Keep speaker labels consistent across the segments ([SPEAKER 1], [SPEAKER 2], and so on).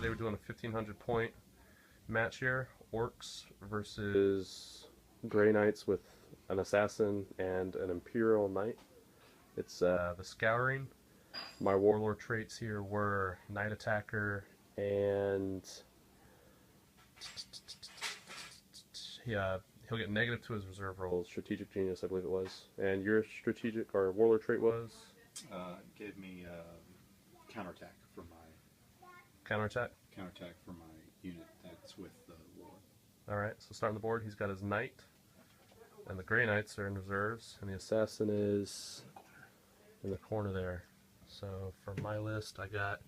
[SPEAKER 1] today we're doing a 1500 point match here. Orks versus Grey Knights with an Assassin and an Imperial Knight. It's the Scouring. My Warlord traits here were Knight Attacker and he'll get negative to his reserve rolls. Strategic Genius, I believe it was. And your strategic or Warlord trait was?
[SPEAKER 2] Gave me counterattack for my
[SPEAKER 1] counterattack
[SPEAKER 2] for my unit that's with the Lord.
[SPEAKER 1] Alright, so starting the board, he's got his Knight, and the Grey Knights are in reserves, and the Assassin is in the corner there. So for my list, I got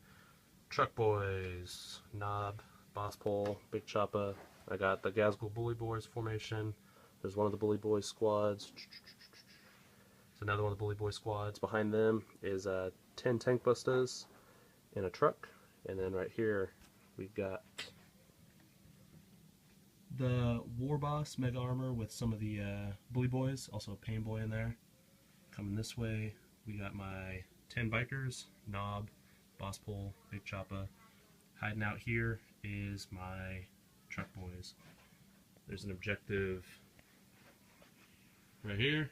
[SPEAKER 1] Truck Boys, Knob, Boss Pole, Big Choppa. I got the Gazgul Bully Boys formation. There's one of the Bully Boys squads. It's another one of the Bully Boy squads. Behind them is 10 tank bustas in a truck. And then right here, we've got the War Boss Mega Armor with some of the Bully Boys. Also a Pain Boy in there. Coming this way, we got my 10 Bikers, Knob, Boss Pole, Big Choppa. Hiding out here is my Truck Boys. There's an objective right here.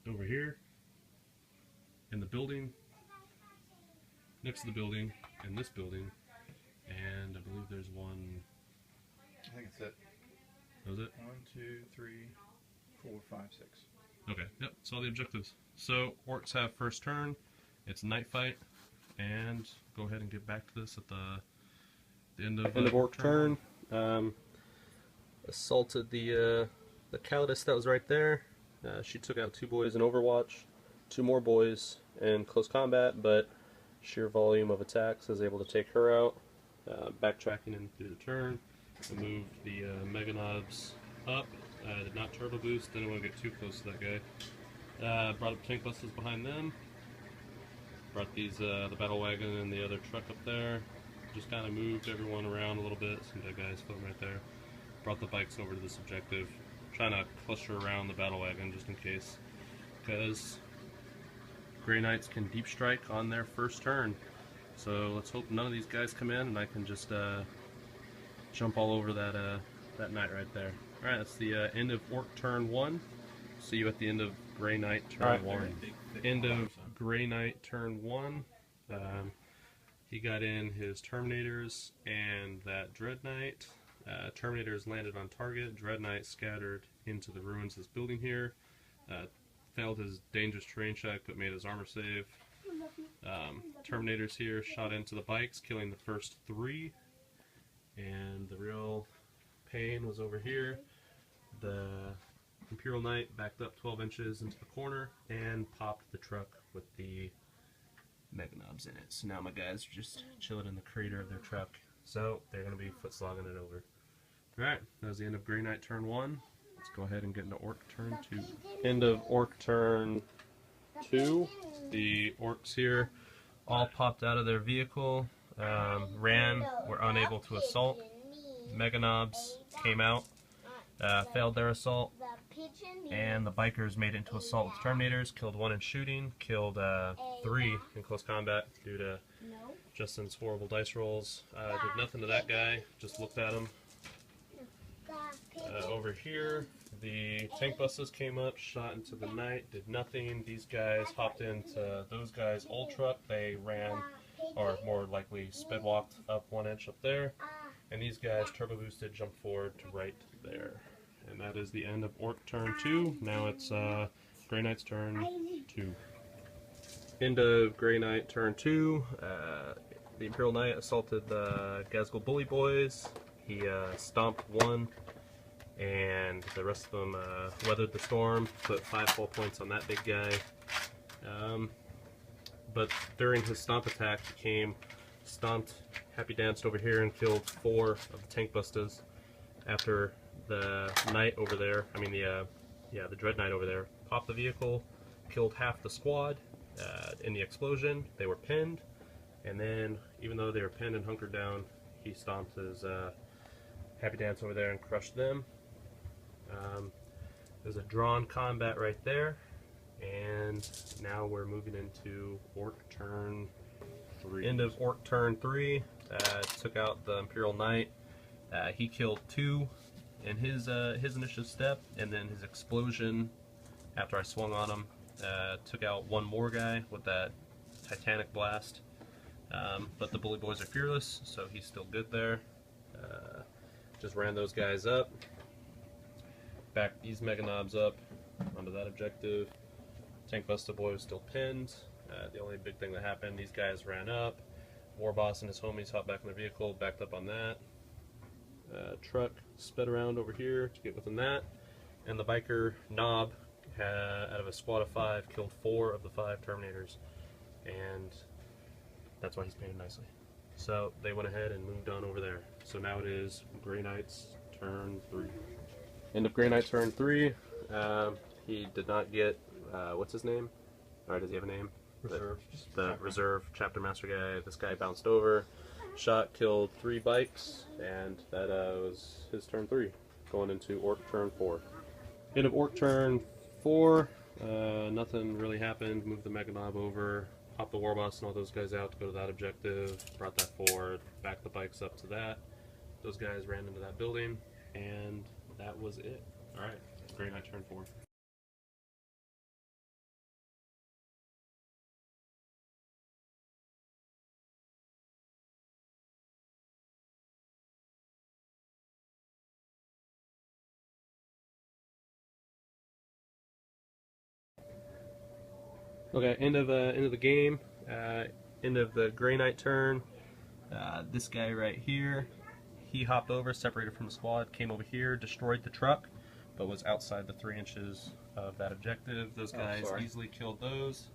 [SPEAKER 1] Over here, in the building, next to the building, in this building, and I believe there's one.
[SPEAKER 2] I think that's it.
[SPEAKER 1] That was it?
[SPEAKER 2] 1, 2, 3, 4, 5, 6.
[SPEAKER 1] Okay, yep, that's all the objectives. So, Orcs have first turn, it's a night fight, and go ahead and get back to this at the end of Orc turn. Assaulted the Callidus that was right there. She took out 2 boys in Overwatch, 2 more boys in close combat, but sheer volume of attacks is able to take her out. Backtracking in through the turn, I moved the Mega Knobs up. Did not turbo boost, didn't want to get too close to that guy. Brought up tank buses behind them. Brought these the battle wagon and the other truck up there. Just kind of moved everyone around a little bit. See that guy's floating right there. Brought the bikes over to this objective. Trying to cluster around the battle wagon just in case, because Grey Knights can deep strike on their first turn. So let's hope none of these guys come in and I can just jump all over that knight right there. Alright, that's the end of Orc turn 1. See you at the end of Grey Knight turn 1. End of Grey Knight turn 1. He got in his Terminators and that Dread Knight. Terminators landed on target. Dread Knight scattered into the ruins of this building here. Failed his dangerous terrain check but made his armor save. Terminators here shot into the bikes, killing the first 3. And the real pain was over here. The Imperial Knight backed up 12 inches into the corner and popped the truck with the Mega Knobs in it. So now my guys are just chilling in the crater of their truck. So they're going to be foot slogging it over. Alright, that was the end of Grey Knight turn 1. Let's go ahead and get into Orc turn 2. End of Orc turn 2. The Orcs here all popped out of their vehicle, ran, were unable to assault. Mega Knobs came out, failed their assault, and the Bikers made it into assault with Terminators, killed 1 in shooting, killed 3 in close combat due to Justin's horrible dice rolls. Did nothing to that guy, just looked at him. Over here, the tank buses came up, shot into the night, did nothing. These guys hopped into those guys' old truck. They ran, or more likely sped walked up 1 inch up there. And these guys turbo boosted, jumped forward to right there. And that is the end of Orc turn 2. Now it's Grey Knight's turn 2. End of Grey Knight turn 2. The Imperial Knight assaulted the Gazgul Bully Boys. He stomped 1, and the rest of them weathered the storm, put 5 full points on that big guy. But during his stomp attack, he came, stomped, happy danced over here and killed 4 of the tank bustas. After the knight over there, the Dread Knight over there, popped the vehicle, killed half the squad in the explosion. They were pinned, and then even though they were pinned and hunkered down, he stomped his happy dance over there and crushed them. There's a drawn combat right there, and now we're moving into Orc turn End of Orc turn 3. Took out the Imperial Knight. He killed 2 in his initiative step, and then his explosion after I swung on him took out 1 more guy with that Titanic blast. But the bully boys are fearless, so he's still good there. Just ran those guys up. Back these mega knobs up onto that objective. Tank Buster Boy was still pinned. The only big thing that happened, these guys ran up. War Boss and his homies hopped back in their vehicle, backed up on that. Truck sped around over here to get within that. And the biker Knob, out of a squad of 5, killed 4 of the 5 Terminators. And that's why he's painted nicely. So they went ahead and moved on over there. So now it is Grey Knight's turn 3. End of Grey Knight turn 3. He did not get, what's his name? Alright, does he have a name?
[SPEAKER 2] Reserve.
[SPEAKER 1] The reserve chapter master guy. This guy bounced over, shot, killed 3 bikes, and that was his turn 3. Going into Orc turn 4. End of Orc turn 4. Nothing really happened. Moved the Mega Knob over. Popped the War Boss and all those guys out to go to that objective, brought that forward, backed the bikes up to that. Those guys ran into that building, and that was it. Alright, Grey Knight turn 4. Okay, end of the game, end of the Grey Knight turn. This guy right here, he hopped over, separated from the squad, came over here, destroyed the truck, but was outside the 3 inches of that objective. Those guys easily killed those.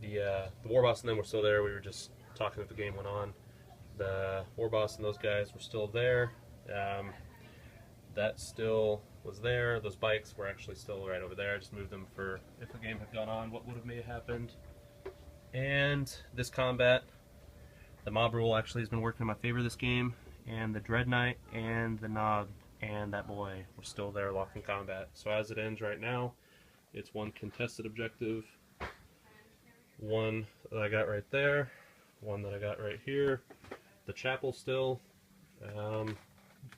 [SPEAKER 1] The War Boss and them were still there. We were just talking as the game went on. The War Boss and those guys were still there. That still was there. Those bikes were actually still right over there. I just moved them for if the game had gone on, what would have may have happened. And this combat, the mob rule actually has been working in my favor this game, and the Dread Knight and the Knob and that boy were still there locked in combat. So as it ends right now, it's 1 contested objective, 1 that I got right there, 1 that I got right here, the chapel still.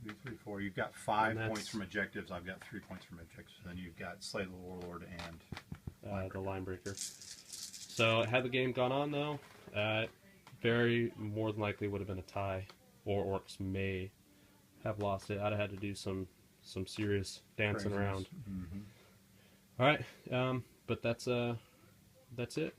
[SPEAKER 2] 2, 3, 4. You've got 5 points from objectives. I've got 3 points from objectives. Then you've got Slay the Warlord and
[SPEAKER 1] the line breaker. So had the game gone on though, very more than likely would have been a tie, or Orcs may have lost it. I'd have had to do some serious dancing around. All right, but that's it.